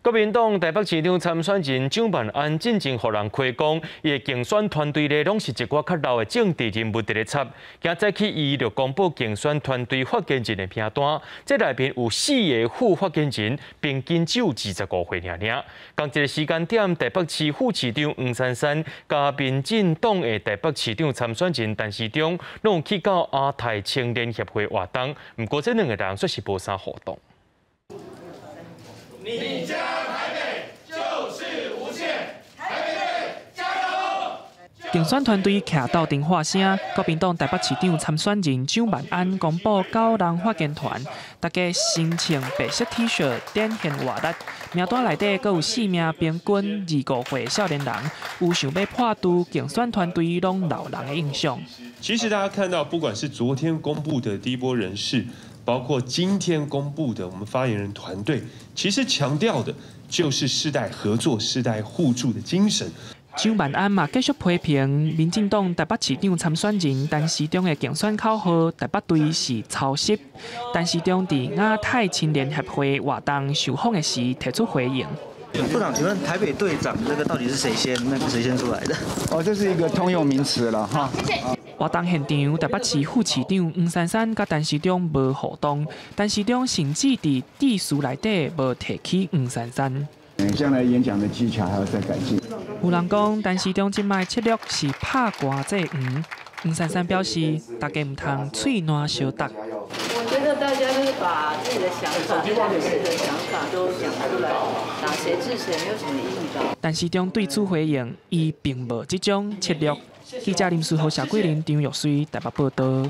国民党台北市长参选人蒋万安进前互人窥光，伊的竞选团队咧，拢是一寡较老的政治人物伫咧插。今早起，伊就公布竞选团队发言人的名单，这内面有4个副发言人，平均只有25岁尔。同一个时间点，台北市副市长黄珊珊加民进党的台北市长参选人陈时中，拢有去到亚太青年协会活动。不过，这2个人却是无啥活动。你家台北就是无限，台北队加油！竞选团队徛到电话声，国民党台北市长参选人蒋万安公布9人发言团，大家身穿白色 T 恤，展现活力。名单内底，阁有4名平均25岁少年人，有想要破除竞选团队拢老人的印象。其实大家看到，不管是昨天公布的第一波人士，包括今天公布的我们发言人团队，其实强调的就是世代合作、世代互助的精神。蒋万安嘛继续批评民进党台北市长参选人陈时中的竞选口号“台北队是抄袭”。陈时中伫亚太青年协会活动受访的时提出回应。部长，请问台北队长这个到底是谁先出来的？哦，这是一个通用名词了哈。谢谢。活动现场，台北市副市长黄珊珊甲陈时中无互动，陈时中甚至伫致辞内底无提起黄珊珊。将来演讲的技巧还要再改进。有人讲，陈时中即摆策略是拍瓜祭黄。黄珊珊表示，大家唔通嘴烂相答。我觉得大家就是把自己的想法、自己的想法都讲出来，打谁治谁没有什么意义吧。陈时中对此回应，伊并无这种策略。记者林书豪、谢桂林、张玉水台北报道。